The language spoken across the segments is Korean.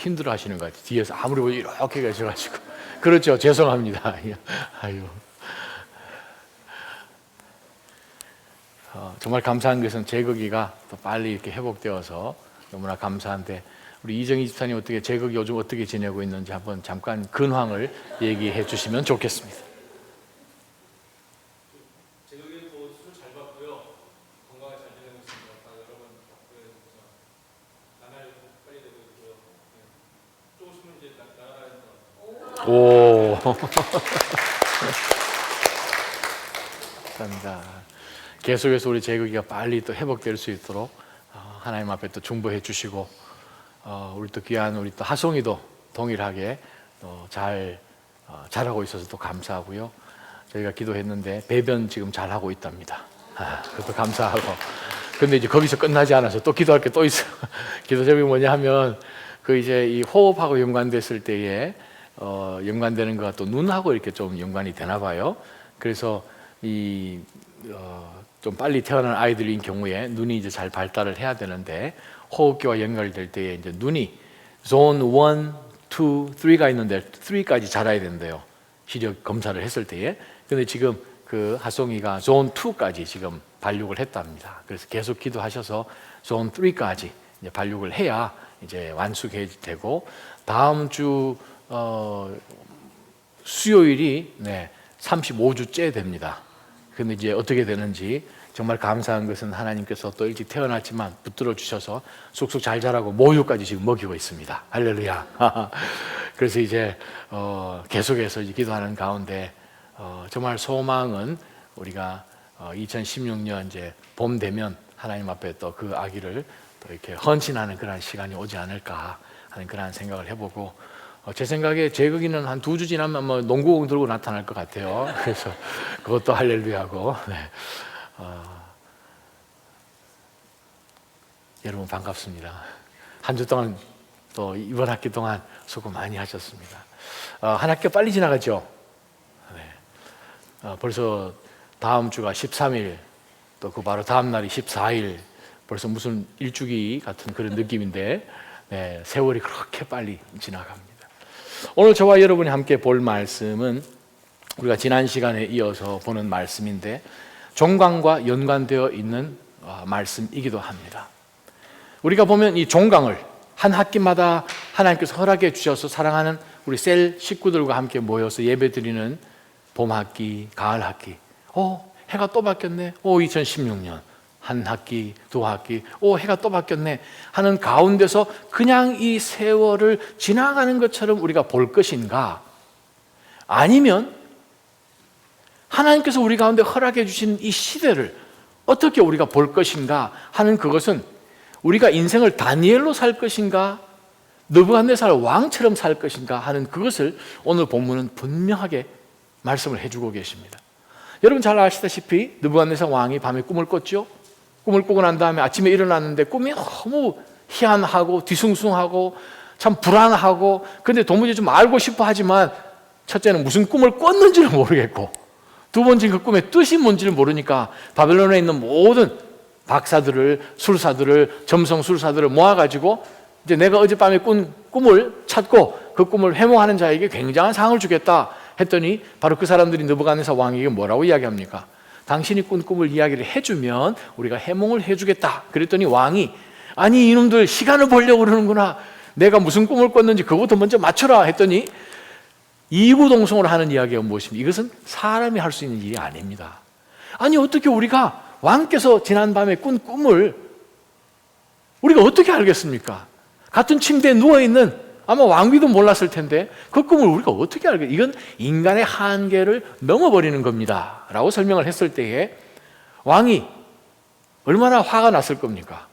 힘들어 하시는 것 같아요. 뒤에서 아무리 보지 이렇게 계셔가지고. 그렇죠. 죄송합니다. 아유. 정말 감사한 것은 제거기가 또 빨리 이렇게 회복되어서 너무나 감사한데, 우리 이정희 집사님 어떻게 제거기 요즘 어떻게 지내고 있는지 한번 잠깐 근황을 얘기해 주시면 좋겠습니다. 제거기는 수술 잘 받고요. 건강하게 잘 지내고 있습니다. 다 여러분 덕분에 나날이 빨리 되고 있고요. 조금 있으면 이제 나가야 된다. 오. 감사합니다. 계속해서 우리 제거기가 빨리 또 회복될 수 있도록 하나님 앞에 또 중보해 주시고, 우리 또 귀한 우리 또 하송이도 동일하게 잘 잘하고 있어서 또 감사하고요. 저희가 기도했는데 배변 지금 잘하고 있답니다. 그것도 감사하고. 근데 이제 거기서 끝나지 않아서 또 기도할 게 또 있어요. 기도 제목이 뭐냐 하면, 그 이제 이 호흡하고 연관됐을 때에 연관되는 거가 또 눈하고 이렇게 좀 연관이 되나 봐요. 그래서 좀 빨리 태어난 아이들인 경우에 눈이 이제 잘 발달을 해야 되는데, 호흡기와 연결될 때에 이제 눈이 존 1, 2, 3가 있는데 3까지 자라야 된대요. 시력 검사를 했을 때에. 근데 지금 그 하송이가 존 2까지 지금 발육을 했답니다. 그래서 계속 기도하셔서 존 3까지 이제 발육을 해야 이제 완숙이 되고, 다음 주 수요일이 35주째 됩니다. 근데 이제 어떻게 되는지 정말 감사한 것은 하나님께서 또 일찍 태어났지만 붙들어 주셔서 쑥쑥 잘 자라고 모유까지 지금 먹이고 있습니다. 할렐루야. 그래서 이제 계속해서 이제 기도하는 가운데 정말 소망은 우리가 2016년 이제 봄 되면 하나님 앞에 또 그 아기를 또 이렇게 헌신하는 그런 시간이 오지 않을까 하는 그런 생각을 해보고, 제 생각에 제거기는 한 2주 지나면 뭐 농구공 들고 나타날 것 같아요. 그래서 그것도 할렐루야고. 여러분 반갑습니다. 한 주 동안 또 이번 학기 동안 수고 많이 하셨습니다. 한 학기 빨리 지나가죠. 벌써 다음 주가 13일, 또 그 바로 다음 날이 14일. 벌써 무슨 일주기 같은 그런 느낌인데, 세월이 그렇게 빨리 지나갑니다. 오늘 저와 여러분이 함께 볼 말씀은 우리가 지난 시간에 이어서 보는 말씀인데, 종강과 연관되어 있는 말씀이기도 합니다. 우리가 보면 이 종강을 한 학기마다 하나님께서 허락해 주셔서 사랑하는 우리 셀 식구들과 함께 모여서 예배드리는 봄 학기, 가을 학기. 해가 또 바뀌었네. 2016년 한 학기, 두 학기, 해가 또 바뀌었네 하는 가운데서 그냥 이 세월을 지나가는 것처럼 우리가 볼 것인가, 아니면 하나님께서 우리 가운데 허락해 주신 이 시대를 어떻게 우리가 볼 것인가 하는, 그것은 우리가 인생을 다니엘로 살 것인가, 느부갓네살 왕처럼 살 것인가 하는 그것을 오늘 본문은 분명하게 말씀을 해주고 계십니다. 여러분 잘 아시다시피 느부갓네살 왕이 밤에 꿈을 꿨죠. 꿈을 꾸고 난 다음에 아침에 일어났는데 꿈이 너무 희한하고 뒤숭숭하고 참 불안하고, 근데 도무지 좀 알고 싶어 하지만, 첫째는 무슨 꿈을 꿨는지를 모르겠고, 두 번째는 그 꿈의 뜻이 뭔지를 모르니까 바벨론에 있는 모든 박사들을, 술사들을, 점성술사들을 모아가지고 이제 내가 어젯밤에 꾼 꿈을 찾고 그 꿈을 회몽하는 자에게 굉장한 상을 주겠다 했더니, 바로 그 사람들이 느부갓네살 왕에게 뭐라고 이야기합니까? 당신이 꾼 꿈을 이야기를 해주면 우리가 해몽을 해주겠다. 그랬더니 왕이, 아니 이놈들 시간을 보려고 그러는구나, 내가 무슨 꿈을 꿨는지 그것도 먼저 맞춰라 했더니, 이구동성으로 하는 이야기가 무엇입니까? 이것은 사람이 할 수 있는 일이 아닙니다. 아니 어떻게 우리가 왕께서 지난밤에 꾼 꿈을 우리가 어떻게 알겠습니까? 같은 침대에 누워있는 아마 왕비도 몰랐을 텐데 그 꿈을 우리가 어떻게 알겠어요? 이건 인간의 한계를 넘어버리는 겁니다 라고 설명을 했을 때에 왕이 얼마나 화가 났을 겁니까?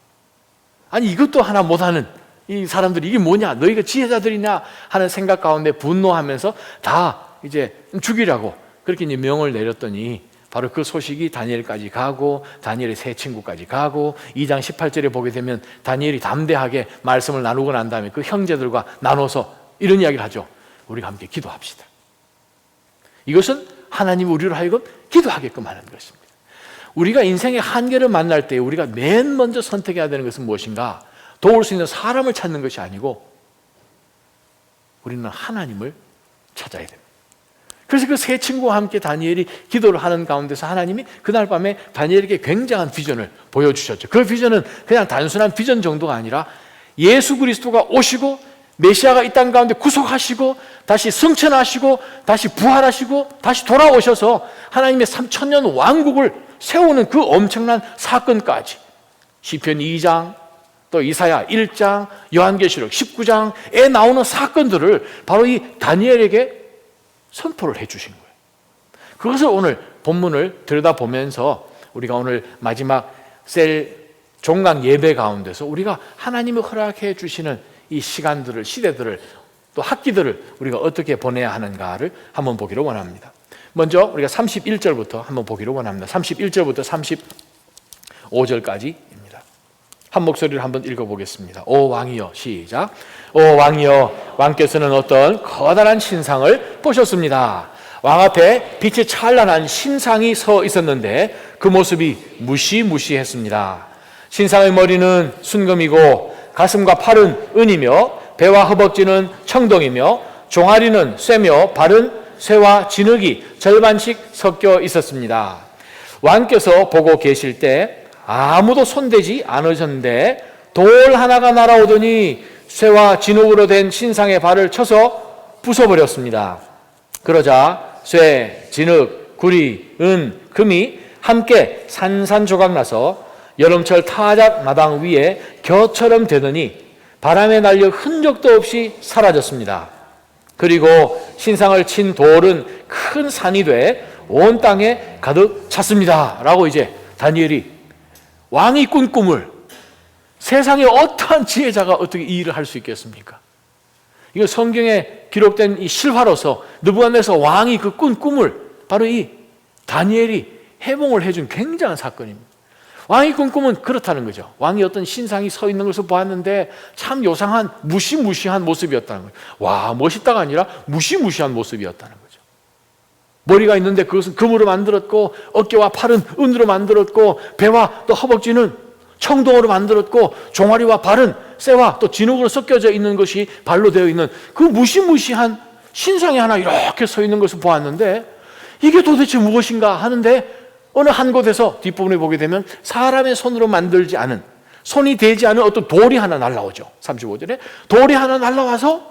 아니 이것도 하나 못하는 이 사람들이 이게 뭐냐, 너희가 지혜자들이냐 하는 생각 가운데 분노하면서 다 이제 죽이라고 그렇게 이제 명을 내렸더니, 바로 그 소식이 다니엘까지 가고 다니엘의 세 친구까지 가고, 2장 18절에 보게 되면 다니엘이 담대하게 말씀을 나누고 난 다음에 그 형제들과 나눠서 이런 이야기를 하죠. 우리가 함께 기도합시다. 이것은 하나님이 우리로 하여금 기도하게끔 하는 것입니다. 우리가 인생의 한계를 만날 때 우리가 맨 먼저 선택해야 되는 것은 무엇인가? 도울 수 있는 사람을 찾는 것이 아니고 우리는 하나님을 찾아야 됩니다. 그래서 그 세 친구와 함께 다니엘이 기도를 하는 가운데서 하나님이 그날 밤에 다니엘에게 굉장한 비전을 보여주셨죠. 그 비전은 그냥 단순한 비전 정도가 아니라 예수 그리스도가 오시고 메시아가 이 땅 가운데 구속하시고 다시 승천하시고 다시 부활하시고 다시 돌아오셔서 하나님의 3000년 왕국을 세우는 그 엄청난 사건까지 시편 2장 또 이사야 1장 요한계시록 19장에 나오는 사건들을 바로 이 다니엘에게 선포를 해 주신 거예요. 그것을 오늘 본문을 들여다보면서 우리가 오늘 마지막 셀 종강 예배 가운데서 우리가 하나님이 허락해 주시는 이 시간들을, 시대들을, 또 학기들을 우리가 어떻게 보내야 하는가를 한번 보기를 원합니다. 먼저 우리가 31절부터 한번 보기를 원합니다. 31절부터 35절까지입니다. 한 목소리를 한번 읽어보겠습니다. 오 왕이여, 시작. 오 왕이여, 왕께서는 어떤 커다란 신상을 보셨습니다. 왕 앞에 빛이 찬란한 신상이 서 있었는데 그 모습이 무시무시했습니다. 신상의 머리는 순금이고 가슴과 팔은 은이며 배와 허벅지는 청동이며 종아리는 쇠며 발은 쇠와 진흙이 절반씩 섞여 있었습니다. 왕께서 보고 계실 때 아무도 손대지 않으셨는데 돌 하나가 날아오더니 쇠와 진흙으로 된 신상의 발을 쳐서 부숴버렸습니다. 그러자 쇠, 진흙, 구리, 은, 금이 함께 산산조각 나서 여름철 타작 마당 위에 겨처럼 되더니 바람에 날려 흔적도 없이 사라졌습니다. 그리고 신상을 친 돌은 큰 산이 돼 온 땅에 가득 찼습니다. 라고 이제 다니엘이 왕이 꾼 꿈을 세상에 어떠한 지혜자가 어떻게 이 일을 할 수 있겠습니까? 이거 성경에 기록된 이 실화로서 느부갓네살 왕이 그 꾼 꿈을 바로 이 다니엘이 해몽을 해준 굉장한 사건입니다. 왕이 꾼 꿈은 그렇다는 거죠. 왕이 어떤 신상이 서 있는 것을 보았는데 참 요상한 무시무시한 모습이었다는 거죠. 와, 멋있다가 아니라 무시무시한 모습이었다는 거죠. 머리가 있는데 그것은 금으로 만들었고 어깨와 팔은 은으로 만들었고 배와 또 허벅지는 청동으로 만들었고 종아리와 발은 쇠와 또 진흙으로 섞여져 있는 것이 발로 되어 있는 그 무시무시한 신상이 하나 이렇게 서 있는 것을 보았는데 이게 도대체 무엇인가 하는데 어느 한 곳에서 뒷부분에 보게 되면 사람의 손으로 만들지 않은, 손이 되지 않은 어떤 돌이 하나 날라오죠. 35절에 돌이 하나 날라와서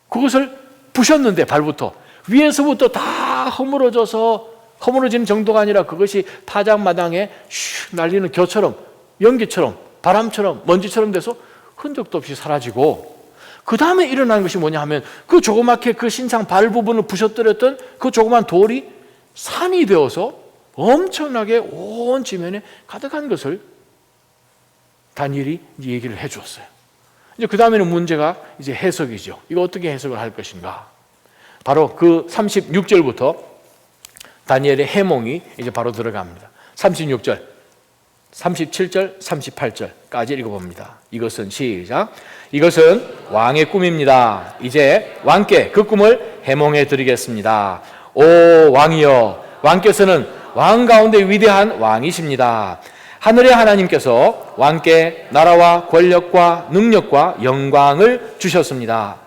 그것을 부셨는데 발부터 위에서부터 다 허물어지는 정도가 아니라 그것이 타작마당에 슉 날리는 겨처럼, 연기처럼, 바람처럼, 먼지처럼 돼서 흔적도 없이 사라지고 그 다음에 일어난 것이 뭐냐 하면 그 조그맣게 그 신상 발 부분을 부셔뜨렸던 그 조그만 돌이 산이 되어서 엄청나게 온 지면에 가득한 것을 다니엘이 얘기를 해 주었어요. 이제 그 다음에는 문제가 이제 해석이죠. 이거 어떻게 해석을 할 것인가? 바로 그 36절부터 다니엘의 해몽이 이제 바로 들어갑니다. 36절, 37절, 38절까지 읽어봅니다. 이것은 시작. 이것은 왕의 꿈입니다. 이제 왕께 그 꿈을 해몽해 드리겠습니다. 오 왕이여, 왕께서는 왕 가운데 위대한 왕이십니다. 하늘의 하나님께서 왕께 나라와 권력과 능력과 영광을 주셨습니다.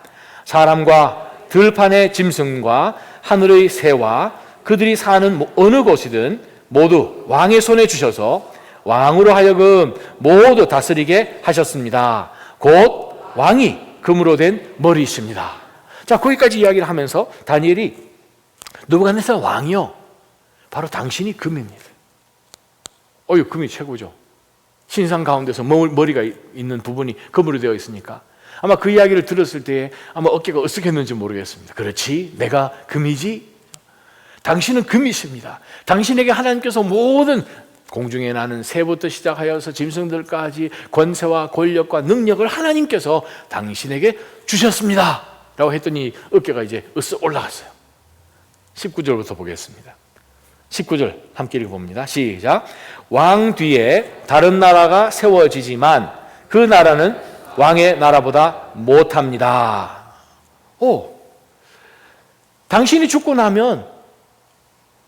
사람과 들판의 짐승과 하늘의 새와 그들이 사는 어느 곳이든 모두 왕의 손에 주셔서 왕으로 하여금 모두 다스리게 하셨습니다. 곧 왕이 금으로 된 머리이십니다. 자, 거기까지 이야기를 하면서 다니엘이 느부갓네살 왕이요, 바로 당신이 금입니다. 금이 최고죠. 신상 가운데서 머리가 있는 부분이 금으로 되어 있으니까 아마 그 이야기를 들었을 때에 아마 어깨가 으쓱했는지 모르겠습니다. 그렇지, 내가 금이지? 당신은 금이십니다. 당신에게 하나님께서 모든 공중에 나는 새부터 시작하여서 짐승들까지 권세와 권력과 능력을 하나님께서 당신에게 주셨습니다. 라고 했더니 어깨가 이제 으쓱 올라갔어요. 19절부터 보겠습니다. 19절 함께 읽어봅니다. 시작. 왕 뒤에 다른 나라가 세워지지만 그 나라는 왕의 나라보다 못합니다. 당신이 죽고 나면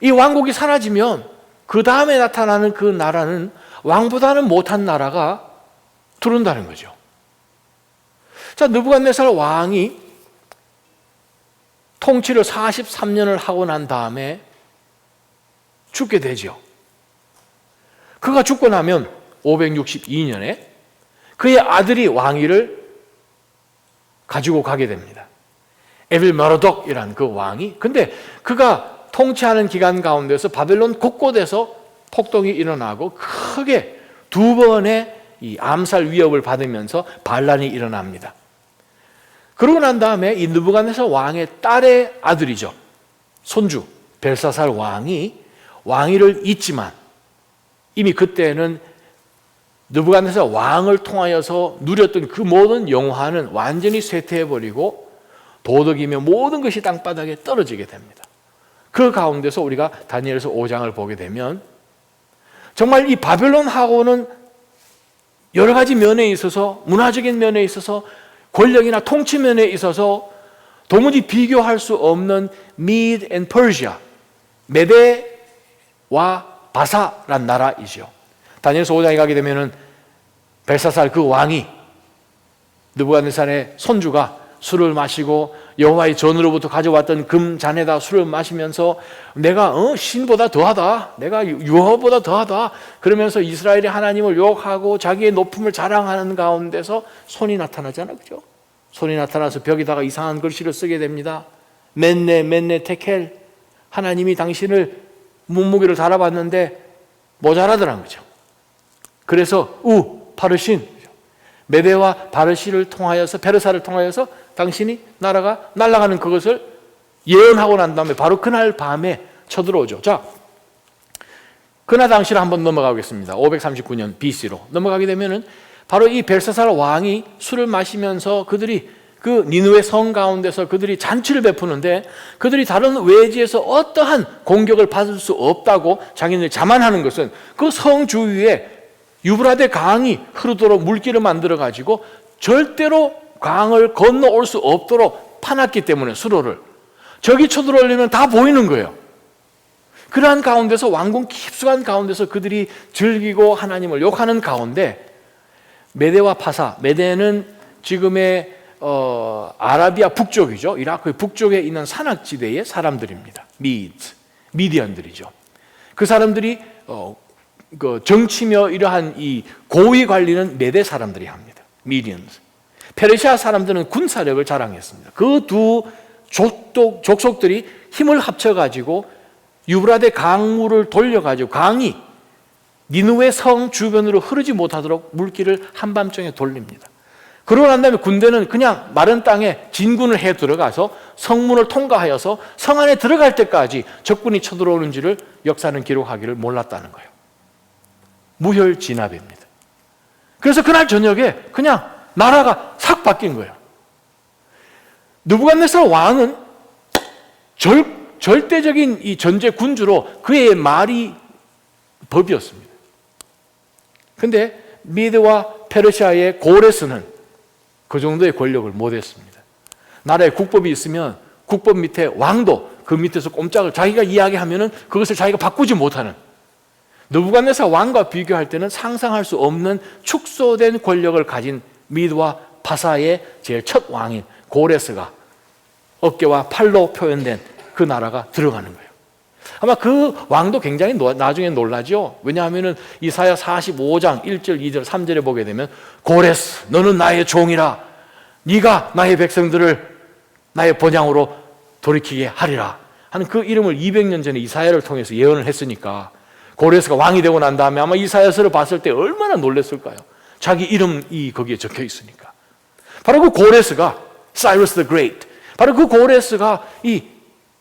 이 왕국이 사라지면 그 다음에 나타나는 그 나라는 왕보다는 못한 나라가 들어온다는 거죠. 자, 느부갓네살 왕이 통치를 43년을 하고 난 다음에 죽게 되죠. 그가 죽고 나면 562년에 그의 아들이 왕위를 가지고 가게 됩니다. 에빌 메로독이라는 그 왕이. 근데 그가 통치하는 기간 가운데서 바벨론 곳곳에서 폭동이 일어나고 크게 두 번의 이 암살 위협을 받으면서 반란이 일어납니다. 그러고 난 다음에 이 느부갓네살 왕의 딸의 아들이죠. 손주 벨사살 왕이 왕위를 잇지만 이미 그때는 느부갓네살 왕을 통하여서 누렸던 그 모든 영화는 완전히 쇠퇴해버리고 도덕이며 모든 것이 땅바닥에 떨어지게 됩니다. 그 가운데서 우리가 다니엘서 5장을 보게 되면 정말 이 바벨론하고는 여러 가지 면에 있어서, 문화적인 면에 있어서, 권력이나 통치 면에 있어서 도무지 비교할 수 없는 Mede and Persia, 메대와 바사란 나라이죠. 다니엘서 5장에 가게 되면은 벨사살 그 왕이 느부갓네살의 손주가 술을 마시고 여호와의 전으로부터 가져왔던 금 잔에다 술을 마시면서 내가 신보다 더하다, 내가 여호와보다 더하다 그러면서 이스라엘의 하나님을 욕하고 자기의 높음을 자랑하는 가운데서 손이 나타나잖아, 그죠? 손이 나타나서 벽에다가 이상한 글씨를 쓰게 됩니다. 맨네 테켈, 하나님이 당신을 몸무게를 달아봤는데 모자라더란 거죠. 그래서 파르신, 메대와 바르시를 통하여서, 페르사를 통하여서 당신이 나라가 날아가는 그것을 예언하고 난 다음에 바로 그날 밤에 쳐들어오죠. 자, 그날 당시를 한번 넘어가겠습니다. 539년 BC로 넘어가게 되면은 바로 이 벨사살 왕이 술을 마시면서 그들이 그 니느웨 성 가운데서 그들이 잔치를 베푸는데 그들이 다른 외지에서 어떠한 공격을 받을 수 없다고 자기네들 자만하는 것은 그 성 주위에 유브라데 강이 흐르도록 물길을 만들어 가지고 절대로 강을 건너올 수 없도록 파놨기 때문에 수로를 저기 쳐들어오려면 다 보이는 거예요. 그러한 가운데서 왕궁 깊숙한 가운데서 그들이 즐기고 하나님을 욕하는 가운데 메대와 파사, 메대는 지금의 아라비아 북쪽이죠. 이라크 북쪽에 있는 산악지대의 사람들입니다. 미디안들이죠. 그 사람들이 그 정치며 이러한 이 고위 관리는 메대 사람들이 합니다. 미디언스. 페르시아 사람들은 군사력을 자랑했습니다. 그 두 족속들이 힘을 합쳐가지고 유브라데 강물을 돌려가지고 강이 니느웨 성 주변으로 흐르지 못하도록 물길을 한밤중에 돌립니다. 그러고 난 다음에 군대는 그냥 마른 땅에 진군을 해 들어가서 성문을 통과하여서 성 안에 들어갈 때까지 적군이 쳐들어오는지를 역사는 기록하기를 몰랐다는 거예요. 무혈진압입니다. 그래서 그날 저녁에 그냥 나라가 싹 바뀐 거예요. 느부갓네살 왕은 절대적인 이 전제 군주로 그의 말이 법이었습니다. 근데 미드와 페르시아의 고레스는 그 정도의 권력을 못했습니다. 나라에 국법이 있으면 국법 밑에 왕도 그 밑에서 꼼짝을 자기가 이야기하면은 그것을 자기가 바꾸지 못하는, 느부갓네살 왕과 비교할 때는 상상할 수 없는 축소된 권력을 가진 미드와 바사의 제일 첫 왕인 고레스가 어깨와 팔로 표현된 그 나라가 들어가는 거예요. 아마 그 왕도 굉장히 나중에 놀라죠. 왜냐하면 이사야 45장 1절, 2절, 3절에 보게 되면 고레스 너는 나의 종이라, 네가 나의 백성들을 나의 본향으로 돌이키게 하리라 하는 그 이름을 200년 전에 이사야를 통해서 예언을 했으니까 고레스가 왕이 되고 난 다음에 아마 이사야서를 봤을 때 얼마나 놀랐을까요? 자기 이름이 거기에 적혀 있으니까. 바로 그 고레스가 Cyrus the Great, 바로 그 고레스가 이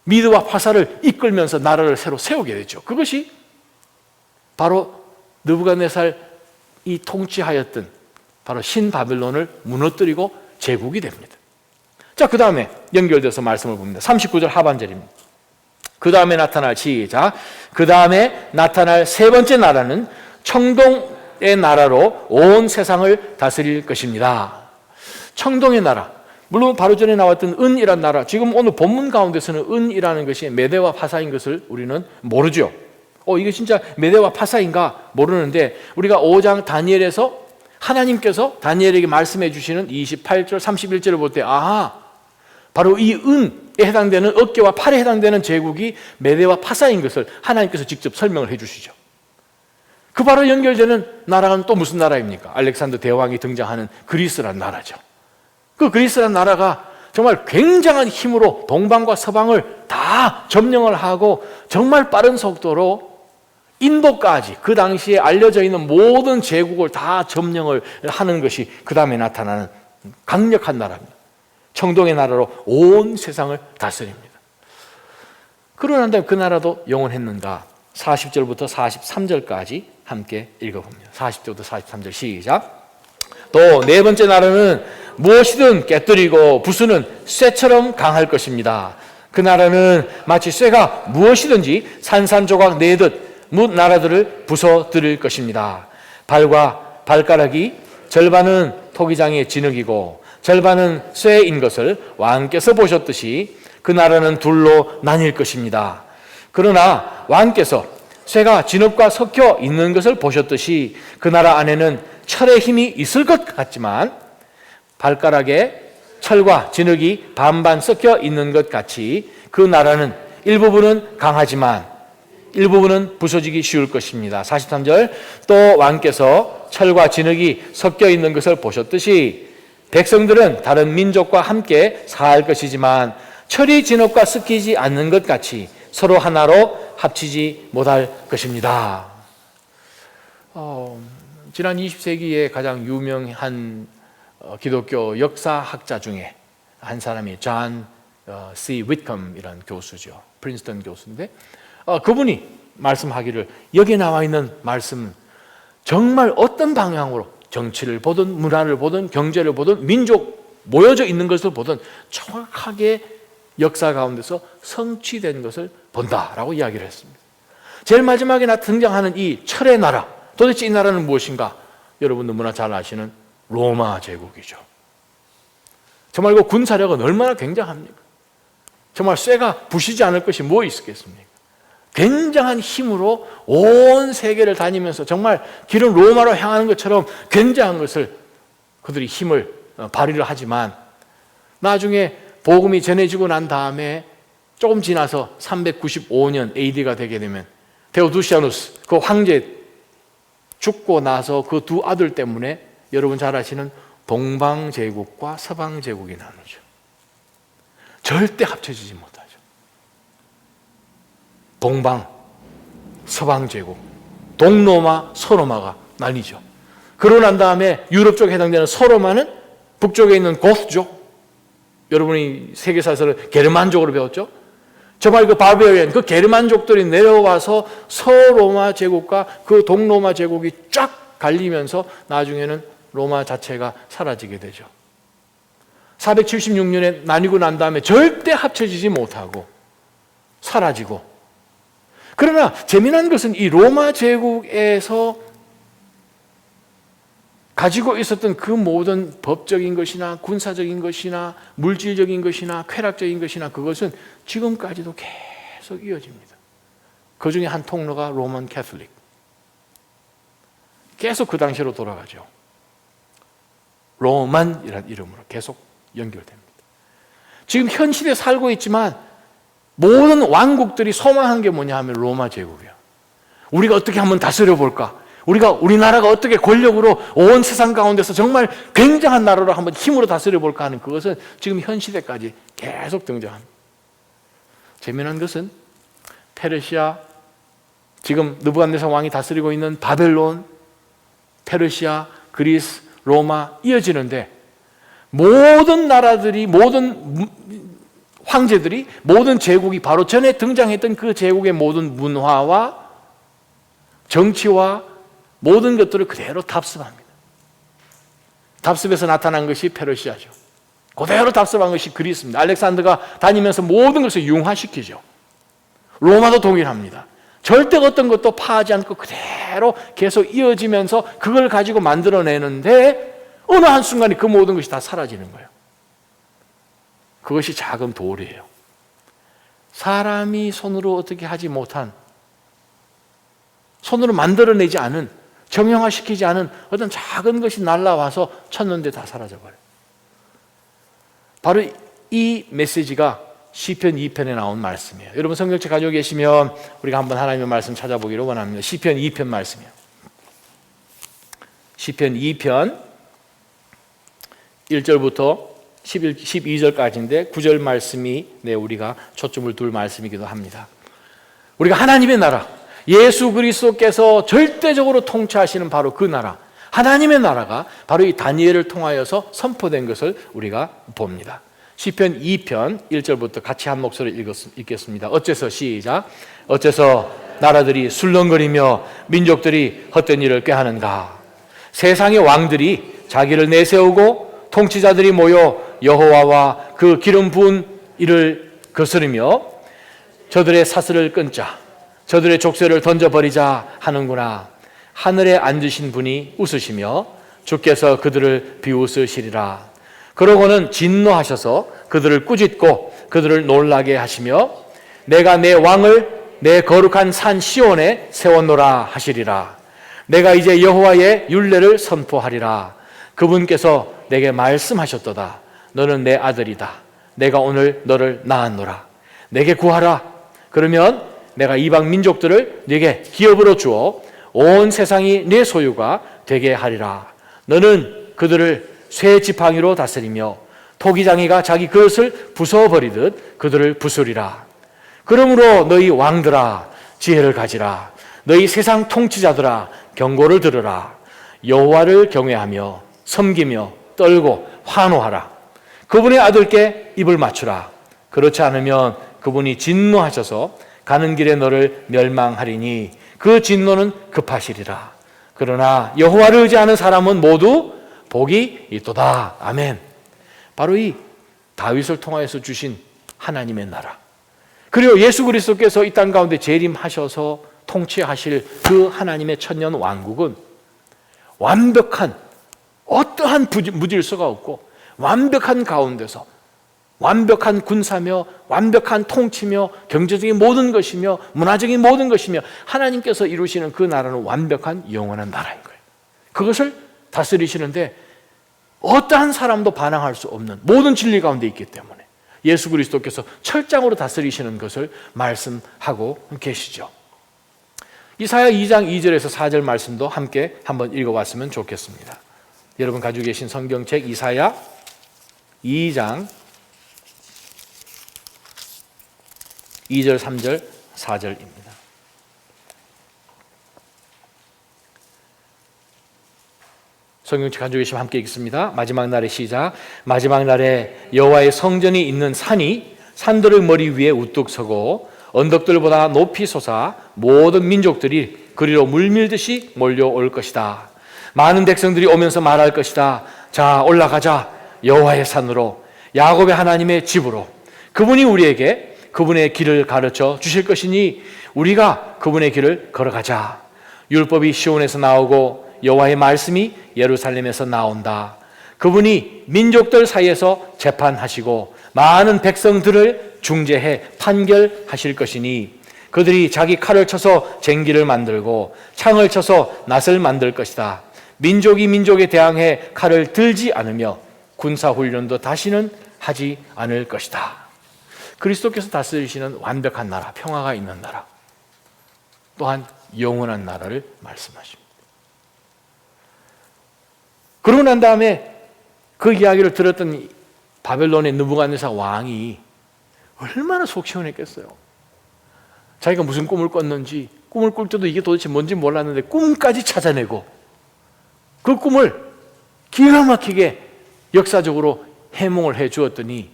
미드와 파사를 이끌면서 나라를 새로 세우게 되죠. 그것이 바로 느부갓네살이 통치하였던 바로 신바벨론을 무너뜨리고 제국이 됩니다. 자, 그 다음에 연결돼서 말씀을 봅니다. 39절 하반절입니다. 그 다음에 나타날 시작. 그 다음에 나타날 세 번째 나라는 청동의 나라로 온 세상을 다스릴 것입니다. 청동의 나라. 물론 바로 전에 나왔던 은이라는 나라, 지금 오늘 본문 가운데서는 은이라는 것이 메대와 파사인 것을 우리는 모르죠. 이게 진짜 메대와 파사인가 모르는데 우리가 5장 다니엘에서 하나님께서 다니엘에게 말씀해 주시는 28절, 31절을 볼 때 바로 이 은, 해당되는 어깨와 팔에 해당되는 제국이 메대와 파사인 것을 하나님께서 직접 설명을 해주시죠. 그 바로 연결되는 나라는 또 무슨 나라입니까? 알렉산더 대왕이 등장하는 그리스란 나라죠. 그 그리스란 나라가 정말 굉장한 힘으로 동방과 서방을 다 점령을 하고 정말 빠른 속도로 인도까지 그 당시에 알려져 있는 모든 제국을 다 점령을 하는 것이 그 다음에 나타나는 강력한 나라입니다. 청동의 나라로 온 세상을 다스립니다. 그러고 난 다음에 그 나라도 영원했는가? 40절부터 43절까지 함께 읽어봅니다. 40절부터 43절 시작. 또 네 번째 나라는 무엇이든 깨뜨리고 부수는 쇠처럼 강할 것입니다. 그 나라는 마치 쇠가 무엇이든지 산산조각 내듯 뭇 나라들을 부숴뜨릴 것입니다. 발과 발가락이 절반은 토기장의 진흙이고 절반은 쇠인 것을 왕께서 보셨듯이 그 나라는 둘로 나뉠 것입니다. 그러나 왕께서 쇠가 진흙과 섞여 있는 것을 보셨듯이 그 나라 안에는 철의 힘이 있을 것 같지만 발가락에 철과 진흙이 반반 섞여 있는 것 같이 그 나라는 일부분은 강하지만 일부분은 부서지기 쉬울 것입니다. 43절. 또 왕께서 철과 진흙이 섞여 있는 것을 보셨듯이 백성들은 다른 민족과 함께 살 것이지만 철이 진흙과 섞이지 않는 것 같이 서로 하나로 합치지 못할 것입니다. 지난 20세기에 가장 유명한 기독교 역사학자 중에 한 사람이 존 C. 위컴이라는 교수죠. 프린스턴 교수인데 그분이 말씀하기를 여기에 나와 있는 말씀 정말 어떤 방향으로 정치를 보든 문화를 보든 경제를 보든 민족 모여져 있는 것을 보든 정확하게 역사 가운데서 성취된 것을 본다라고 이야기를 했습니다. 제일 마지막에 등장하는 이 철의 나라, 도대체 이 나라는 무엇인가? 여러분 너무나 잘 아시는 로마 제국이죠. 정말 그 군사력은 얼마나 굉장합니까? 정말 쇠가 부시지 않을 것이 뭐 있겠습니까? 굉장한 힘으로 온 세계를 다니면서 정말 길은 로마로 향하는 것처럼 굉장한 것을 그들이 힘을 발휘를 하지만 나중에 복음이 전해지고 난 다음에 조금 지나서 395년 AD가 되게 되면 데오두시아누스 그 황제 죽고 나서 그 두 아들 때문에 여러분 잘 아시는 동방제국과 서방제국이 나누죠. 절대 합쳐지지 못하죠. 동방, 서방제국, 동로마, 서로마가 나뉘죠. 그러고 난 다음에 유럽 쪽에 해당되는 서로마는 북쪽에 있는 고스족, 여러분이 세계사에서는 게르만족으로 배웠죠. 정말 그 바베리안, 그 게르만족들이 내려와서 서로마 제국과 그 동로마 제국이 쫙 갈리면서 나중에는 로마 자체가 사라지게 되죠. 476년에 나뉘고 난 다음에 절대 합쳐지지 못하고 사라지고, 그러나 재미난 것은 이 로마 제국에서 가지고 있었던 그 모든 법적인 것이나 군사적인 것이나 물질적인 것이나 쾌락적인 것이나 그것은 지금까지도 계속 이어집니다. 그 중에 한 통로가 로만 캐톨릭. 계속 그 당시로 돌아가죠. 로만이라는 이름으로 계속 연결됩니다. 지금 현 시대에 살고 있지만 모든 왕국들이 소망한 게 뭐냐 하면 로마 제국이야. 우리가 어떻게 한번 다스려 볼까? 우리나라가 어떻게 권력으로 온 세상 가운데서 정말 굉장한 나라로 한번 힘으로 다스려 볼까 하는 그것은 지금 현 시대까지 계속 등장합니다. 재미난 것은 페르시아, 지금 느부갓네살 왕이 다스리고 있는 바벨론, 페르시아, 그리스, 로마 이어지는데 모든 나라들이, 모든 황제들이, 모든 제국이 바로 전에 등장했던 그 제국의 모든 문화와 정치와 모든 것들을 그대로 답습합니다. 답습에서 나타난 것이 페르시아죠. 그대로 답습한 것이 그리스입니다. 알렉산더가 다니면서 모든 것을 융화시키죠. 로마도 동일합니다. 절대 어떤 것도 파하지 않고 그대로 계속 이어지면서 그걸 가지고 만들어내는데 어느 한순간에 그 모든 것이 다 사라지는 거예요. 그것이 작은 돌이에요. 사람이 손으로 어떻게 하지 못한, 손으로 만들어내지 않은, 정형화시키지 않은 어떤 작은 것이 날라와서 쳤는데 다 사라져버려요. 바로 이 메시지가 시편 2편에 나온 말씀이에요. 여러분 성경책 가지고 계시면 우리가 한번 하나님의 말씀 찾아보기를 원합니다. 시편 2편 말씀이에요. 시편 2편 1절부터 12절까지인데 9절 말씀이 우리가 초점을 둘 말씀이기도 합니다. 우리가 하나님의 나라, 예수 그리스도께서 절대적으로 통치하시는 바로 그 나라, 하나님의 나라가 바로 이 다니엘을 통하여서 선포된 것을 우리가 봅니다. 시편 2편 1절부터 같이 한 목소리로 읽겠습니다. 어째서 시작. 어째서 나라들이 술렁거리며 민족들이 헛된 일을 꾀하는가. 세상의 왕들이 자기를 내세우고 통치자들이 모여 여호와와 그 기름 부은 이를 거스르며 저들의 사슬을 끊자, 저들의 족쇄를 던져버리자 하는구나. 하늘에 앉으신 분이 웃으시며 주께서 그들을 비웃으시리라. 그러고는 진노하셔서 그들을 꾸짖고 그들을 놀라게 하시며 내가 내 왕을 내 거룩한 산 시온에 세웠노라 하시리라. 내가 이제 여호와의 율례를 선포하리라. 그분께서 내게 말씀하셨도다. 너는 내 아들이다. 내가 오늘 너를 낳았노라. 내게 구하라. 그러면 내가 이방 민족들을 네게 기업으로 주어 온 세상이 네 소유가 되게 하리라. 너는 그들을 쇠 지팡이로 다스리며 토기장이가 자기 그릇을 부숴버리듯 그들을 부수리라. 그러므로 너희 왕들아 지혜를 가지라. 너희 세상 통치자들아 경고를 들으라. 여호와를 경외하며 섬기며 떨고 환호하라. 그분의 아들께 입을 맞추라. 그렇지 않으면 그분이 진노하셔서 가는 길에 너를 멸망하리니 그 진노는 급하시리라. 그러나 여호와를 의지하는 사람은 모두 복이 있도다. 아멘. 바로 이 다윗을 통하여서 주신 하나님의 나라, 그리고 예수 그리스도께서 이 땅 가운데 재림하셔서 통치하실 그 하나님의 천년 왕국은 완벽한, 어떠한 무질서가 없고 완벽한 가운데서 완벽한 군사며 완벽한 통치며 경제적인 모든 것이며 문화적인 모든 것이며 하나님께서 이루시는 그 나라는 완벽한 영원한 나라인 거예요. 그것을 다스리시는데 어떠한 사람도 반항할 수 없는 모든 진리 가운데 있기 때문에 예수 그리스도께서 철장으로 다스리시는 것을 말씀하고 계시죠. 이사야 2장 2절에서 4절 말씀도 함께 한번 읽어봤으면 좋겠습니다. 여러분 가지고 계신 성경책 이사야 2장 2절, 3절, 4절입니다. 성경책 가지고 계시면 함께 읽습니다. 마지막 날의 시작. 마지막 날에 여호와의 성전이 있는 산이 산들의 머리 위에 우뚝 서고 언덕들보다 높이 솟아 모든 민족들이 그리로 물밀듯이 몰려올 것이다. 많은 백성들이 오면서 말할 것이다. 자, 올라가자. 여호와의 산으로, 야곱의 하나님의 집으로. 그분이 우리에게 그분의 길을 가르쳐 주실 것이니 우리가 그분의 길을 걸어가자. 율법이 시온에서 나오고 여호와의 말씀이 예루살렘에서 나온다. 그분이 민족들 사이에서 재판하시고 많은 백성들을 중재해 판결하실 것이니 그들이 자기 칼을 쳐서 쟁기를 만들고 창을 쳐서 낫을 만들 것이다. 민족이 민족에 대항해 칼을 들지 않으며 군사훈련도 다시는 하지 않을 것이다. 그리스도께서 다스리시는 완벽한 나라, 평화가 있는 나라, 또한 영원한 나라를 말씀하십니다. 그러고 난 다음에 그 이야기를 들었던 바벨론의 느부갓네살 왕이 얼마나 속 시원했겠어요. 자기가 무슨 꿈을 꿨는지, 꿈을 꿀 때도 이게 도대체 뭔지 몰랐는데 꿈까지 찾아내고 그 꿈을 기가 막히게 역사적으로 해몽을 해 주었더니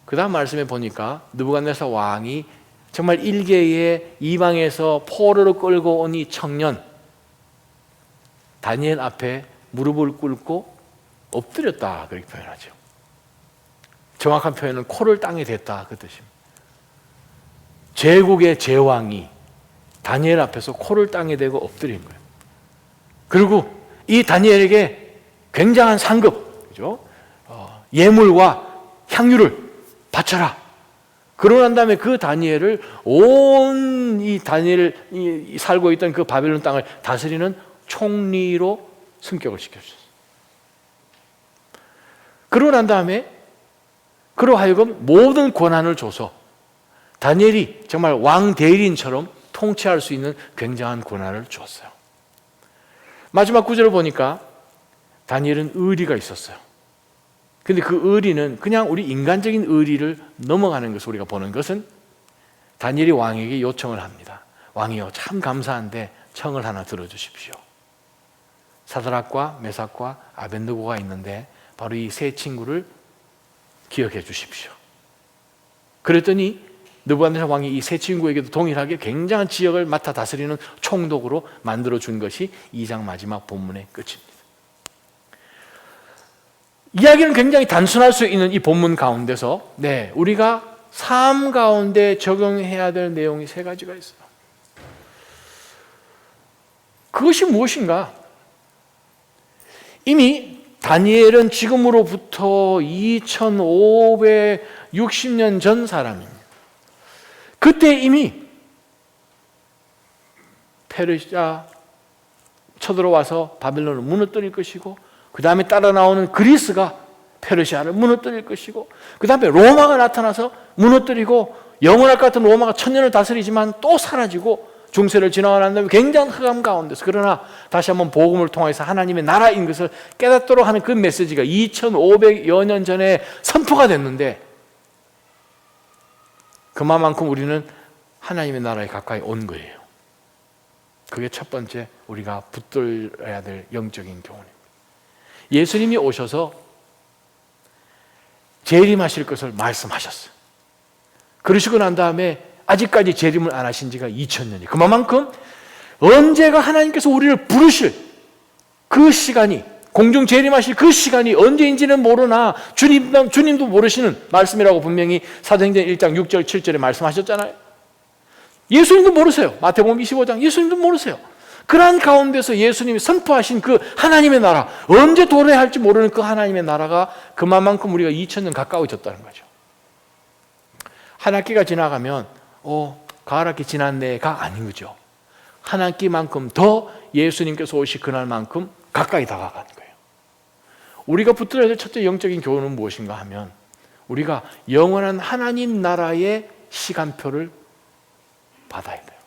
그 다음 말씀에 보니까 느부갓네살 왕이 정말 일개의 이방에서 포로로 끌고 온 이 청년 다니엘 앞에 무릎을 꿇고 엎드렸다, 그렇게 표현하죠. 정확한 표현은 코를 땅에 댔다, 그 뜻입니다. 제국의 제왕이 다니엘 앞에서 코를 땅에 대고 엎드린 거예요. 그리고 이 다니엘에게 굉장한 상급, 그죠? 예물과 향유를 바쳐라. 그러고 난 다음에 그 다니엘을 온 이 다니엘이 살고 있던 그 바벨론 땅을 다스리는 총리로 승격을 시켜주셨어요. 그러고 난 다음에 그로 하여금 모든 권한을 줘서 다니엘이 정말 왕 대리인처럼 통치할 수 있는 굉장한 권한을 줬어요. 마지막 구절을 보니까 다니엘은 의리가 있었어요. 근데 그 의리는 그냥 우리 인간적인 의리를 넘어가는 것을 우리가 보는 것은 다니엘이 왕에게 요청을 합니다. 왕이요, 참 감사한데 청을 하나 들어주십시오. 사드락과 메삭과 아벤느고가 있는데 바로 이 세 친구를 기억해 주십시오. 그랬더니 느부갓네살 왕이 이 세 친구에게도 동일하게 굉장한 지역을 맡아 다스리는 총독으로 만들어 준 것이 2장 마지막 본문의 끝입니다. 이야기는 굉장히 단순할 수 있는 이 본문 가운데서 우리가 삶 가운데 적용해야 될 내용이 세 가지가 있어요. 그것이 무엇인가? 이미 다니엘은 지금으로부터 2560년 전 사람입니다. 그때 이미 페르시아 쳐들어와서 바벨론을 무너뜨릴 것이고, 그 다음에 따라 나오는 그리스가 페르시아를 무너뜨릴 것이고, 그 다음에 로마가 나타나서 무너뜨리고, 영원할 것 같은 로마가 1000년을 다스리지만 또 사라지고 중세를 지나고 난 다음에 굉장한 흑암 가운데서, 그러나 다시 한번 복음을 통해서 하나님의 나라인 것을 깨닫도록 하는 그 메시지가 2500여 년 전에 선포가 됐는데, 그만큼 우리는 하나님의 나라에 가까이 온 거예요. 그게 첫 번째 우리가 붙들어야 될 영적인 교훈입니다. 예수님이 오셔서 재림하실 것을 말씀하셨어요. 그러시고 난 다음에 아직까지 재림을 안 하신 지가 2000년이, 그만큼 언제가 하나님께서 우리를 부르실 그 시간이, 공중 재림하실 그 시간이 언제인지는 모르나 주님도 모르시는 말씀이라고 분명히 사도행전 1장 6절 7절에 말씀하셨잖아요. 예수님도 모르세요. 마태복음 25장 예수님도 모르세요. 그러한 가운데서 예수님이 선포하신 그 하나님의 나라, 언제 도래할지 모르는 그 하나님의 나라가 그만큼 우리가 2000년 가까워졌다는 거죠. 한 학기가 지나가면 가을 학기 지났네가 아닌 거죠. 한 학기만큼 더 예수님께서 오실 그날만큼 가까이 다가가는 거예요. 우리가 붙들어야 될 첫째 영적인 교훈은 무엇인가 하면, 우리가 영원한 하나님 나라의 시간표를 받아야 돼요.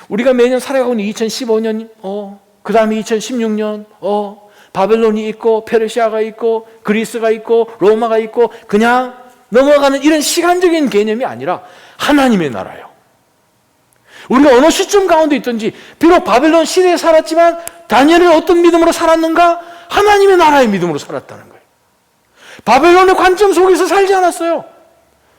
우리가 매년 살아가고 있는 2015년, 그 다음에 2016년, 바벨론이 있고 페르시아가 있고 그리스가 있고 로마가 있고 그냥 넘어가는 이런 시간적인 개념이 아니라 하나님의 나라예요. 우리가 어느 시점 가운데 있든지, 비록 바벨론 시대에 살았지만 다니엘은 어떤 믿음으로 살았는가? 하나님의 나라의 믿음으로 살았다는 거예요. 바벨론의 관점 속에서 살지 않았어요.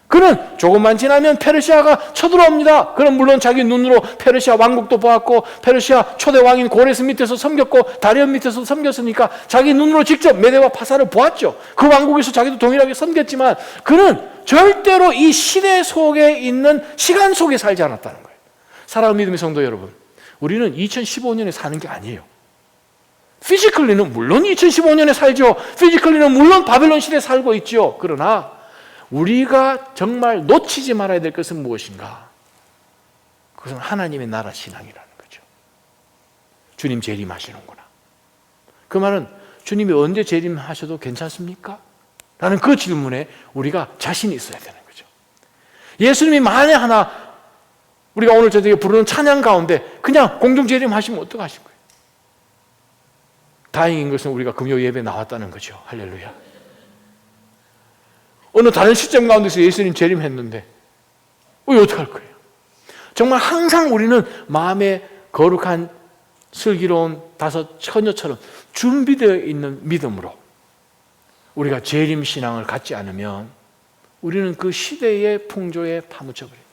그는 조금만 지나면 페르시아가 쳐들어옵니다. 그는 물론 자기 눈으로 페르시아 왕국도 보았고, 페르시아 초대 왕인 고레스 밑에서 섬겼고, 다리온 밑에서 섬겼으니까 자기 눈으로 직접 메대와 파사를 보았죠. 그 왕국에서 자기도 동일하게 섬겼지만 그는 절대로 이 시대 속에 있는 시간 속에 살지 않았다는 거예요. 사랑하는 믿음의 성도 여러분, 우리는 2015년에 사는 게 아니에요. 피지컬리는 물론 2015년에 살죠. 피지컬리는 물론 바벨론 시대에 살고 있죠. 그러나 우리가 정말 놓치지 말아야 될 것은 무엇인가? 그것은 하나님의 나라 신앙이라는 거죠. 주님 재림하시는구나. 그 말은 주님이 언제 재림하셔도 괜찮습니까? 라는 그 질문에 우리가 자신이 있어야 되는 거죠. 예수님이 만에 하나 우리가 오늘 저녁에 부르는 찬양 가운데 그냥 공중 재림하시면 어떡하실 거예요? 다행인 것은 우리가 금요 예배 나왔다는 거죠. 할렐루야. 어느 다른 시점 가운데서 예수님 재림했는데 어떻게 할 거예요? 정말 항상 우리는 마음에 거룩한 슬기로운 다섯 처녀처럼 준비되어 있는 믿음으로 우리가 재림 신앙을 갖지 않으면 우리는 그 시대의 풍조에 파묻혀버려요.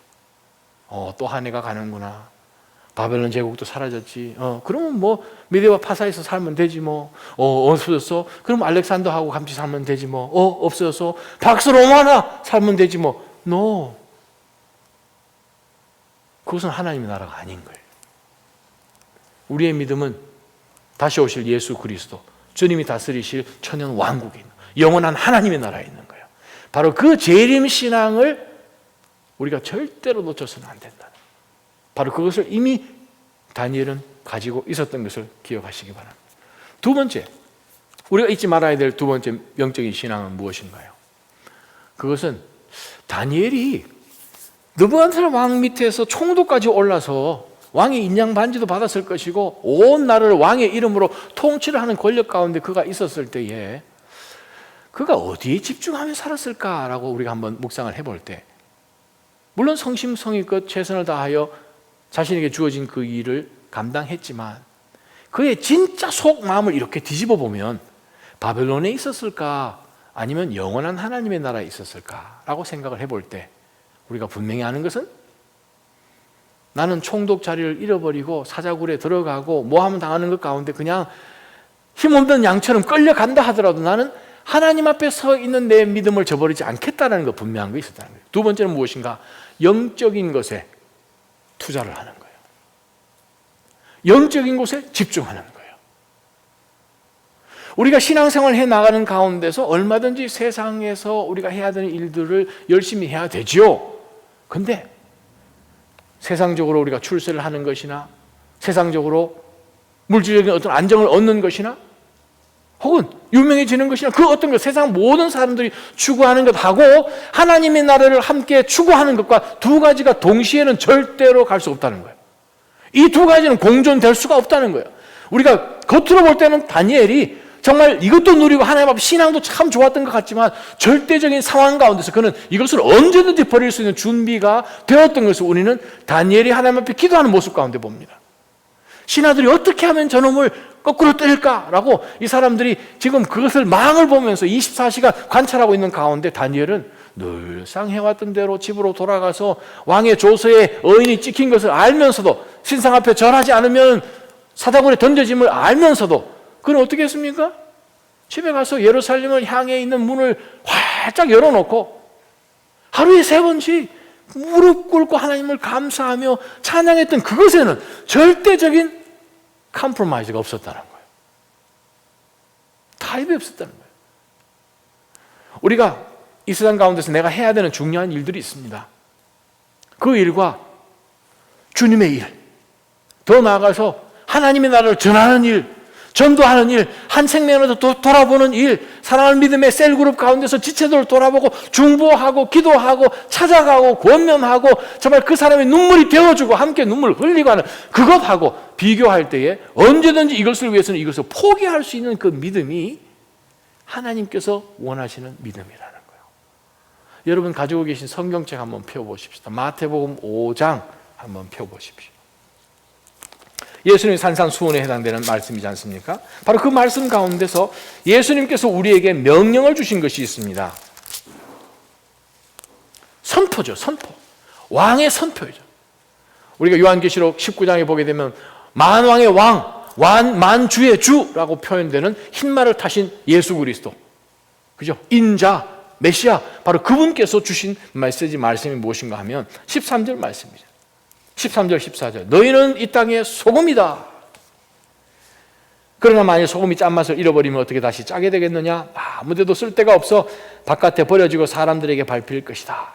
또 한 해가 가는구나. 바벨론 제국도 사라졌지. 그러면 뭐 미디어와 파사에서 살면 되지 뭐. 없어졌어? 그럼 알렉산더하고 같이 살면 되지 뭐. 없어졌어? 박스 로마나 살면 되지 뭐. No. 그것은 하나님의 나라가 아닌 거예요. 우리의 믿음은 다시 오실 예수 그리스도, 주님이 다스리실 천연 왕국에 있는 영원한 하나님의 나라에 있는 거예요. 바로 그 재림 신앙을 우리가 절대로 놓쳐서는 안 된다. 바로 그것을 이미 다니엘은 가지고 있었던 것을 기억하시기 바랍니다. 두 번째, 우리가 잊지 말아야 될 두 번째 영적인 신앙은 무엇인가요? 그것은 다니엘이 느부갓네살 왕 밑에서 총독까지 올라서 왕의 인양 반지도 받았을 것이고 온 나라를 왕의 이름으로 통치를 하는 권력 가운데 그가 있었을 때에 그가 어디에 집중하며 살았을까라고 우리가 한번 묵상을 해볼 때, 물론 성심성의껏 최선을 다하여 자신에게 주어진 그 일을 감당했지만 그의 진짜 속 마음을 이렇게 뒤집어 보면 바벨론에 있었을까 아니면 영원한 하나님의 나라에 있었을까라고 생각을 해볼 때 우리가 분명히 아는 것은, 나는 총독 자리를 잃어버리고 사자굴에 들어가고 모함 당하는 것 가운데 그냥 힘없는 양처럼 끌려간다 하더라도 나는 하나님 앞에 서 있는 내 믿음을 저버리지 않겠다는 거, 분명한 거 있었다는 거예요. 두 번째는 무엇인가? 영적인 것에 투자를 하는 거예요. 영적인 곳에 집중하는 거예요. 우리가 신앙생활을 해나가는 가운데서 얼마든지 세상에서 우리가 해야 되는 일들을 열심히 해야 되지요. 근데 세상적으로 우리가 출세를 하는 것이나 세상적으로 물질적인 어떤 안정을 얻는 것이나 혹은 유명해지는 것이나 그 어떤 것, 세상 모든 사람들이 추구하는 것하고 하나님의 나라를 함께 추구하는 것과 두 가지가 동시에는 절대로 갈 수 없다는 거예요. 이 두 가지는 공존될 수가 없다는 거예요. 우리가 겉으로 볼 때는 다니엘이 정말 이것도 누리고 하나님 앞에 신앙도 참 좋았던 것 같지만 절대적인 상황 가운데서 그는 이것을 언제든지 버릴 수 있는 준비가 되었던 것을 우리는 다니엘이 하나님 앞에 기도하는 모습 가운데 봅니다. 신하들이 어떻게 하면 저놈을 거꾸로 때릴까라고 이 사람들이 지금 그것을 망을 보면서 24시간 관찰하고 있는 가운데 다니엘은 늘상 해왔던 대로 집으로 돌아가서 왕의 조서에 어인이 찍힌 것을 알면서도, 신상 앞에 절하지 않으면 사다굴에 던져짐을 알면서도 그는 어떻게 했습니까? 집에 가서 예루살렘을 향해 있는 문을 활짝 열어놓고 하루에 3번씩 무릎 꿇고 하나님을 감사하며 찬양했던 그것에는 절대적인 컴프로마이즈가 없었다는 거예요. 타협이 없었다는 거예요. 우리가 이 세상 가운데서 내가 해야 되는 중요한 일들이 있습니다. 그 일과 주님의 일, 더 나아가서 하나님의 나라를 전하는 일, 전도하는 일, 한 생명으로 돌아보는 일, 사랑하는 믿음의 셀그룹 가운데서 지체들을 돌아보고 중보하고 기도하고 찾아가고 권면하고 정말 그 사람의 눈물이 되어주고 함께 눈물을 흘리고 하는 그것하고 비교할 때에 언제든지 이것을 위해서는 이것을 포기할 수 있는 그 믿음이 하나님께서 원하시는 믿음이라는 거예요. 여러분 가지고 계신 성경책 한번 펴보십시다. 마태복음 5장 한번 펴보십시오. 예수님의 산상수훈에 해당되는 말씀이지 않습니까? 바로 그 말씀 가운데서 예수님께서 우리에게 명령을 주신 것이 있습니다. 선포죠, 선포. 왕의 선포죠. 우리가 요한계시록 19장에 보게 되면 만왕의 왕, 만주의 주라고 표현되는 흰말을 타신 예수 그리스도, 그죠? 인자, 메시아, 바로 그분께서 주신 메시지 말씀이 무엇인가 하면 13절 말씀이죠. 13절, 14절. 너희는 이 땅의 소금이다. 그러나 만일 소금이 짠맛을 잃어버리면 어떻게 다시 짜게 되겠느냐? 아무데도 쓸데가 없어 바깥에 버려지고 사람들에게 밟힐 것이다.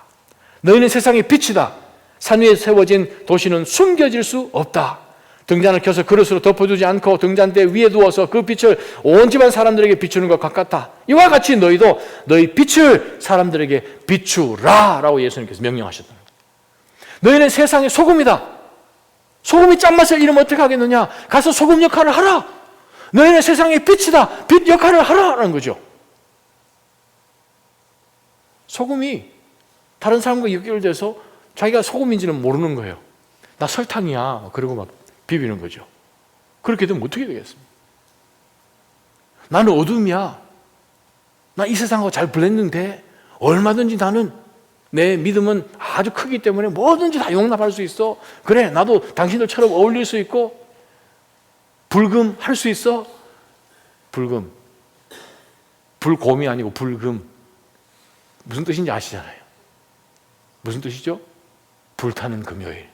너희는 세상의 빛이다. 산 위에 세워진 도시는 숨겨질 수 없다. 등잔을 켜서 그릇으로 덮어두지 않고 등잔대 위에 두어서 그 빛을 온 집안 사람들에게 비추는 것과 같다. 이와 같이 너희도 너희 빛을 사람들에게 비추라 라고 예수님께서 명령하셨다. 너희는 세상의 소금이다. 소금이 짠맛을 잃으면 어떻게 하겠느냐? 가서 소금 역할을 하라. 너희는 세상의 빛이다. 빛 역할을 하라는 거죠. 소금이 다른 사람과 연결돼서 자기가 소금인지는 모르는 거예요. 나 설탕이야. 그러고 막 비비는 거죠. 그렇게 되면 어떻게 되겠습니까? 나는 어둠이야. 나 이 세상하고 잘 블렌딩 돼. 얼마든지 나는 내 믿음은 아주 크기 때문에 뭐든지 다 용납할 수 있어. 그래, 나도 당신들처럼 어울릴 수 있고 불금 할 수 있어. 불금, 불곰이 아니고 불금. 무슨 뜻인지 아시잖아요. 무슨 뜻이죠? 불타는 금요일.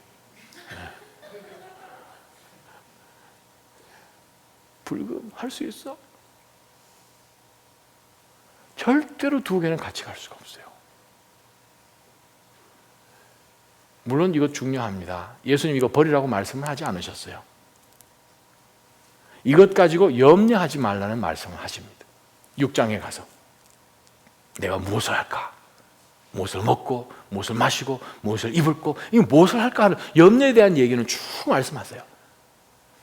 불금 할 수 있어? 절대로 두 개는 같이 갈 수가 없어요. 물론 이거 중요합니다. 예수님 이거 버리라고 말씀을 하지 않으셨어요. 이것 가지고 염려하지 말라는 말씀을 하십니다. 6장에 가서 내가 무엇을 할까? 무엇을 먹고 무엇을 마시고 무엇을 입을고 이 무엇을 할까 하는 염려에 대한 얘기는 쭉 말씀하세요.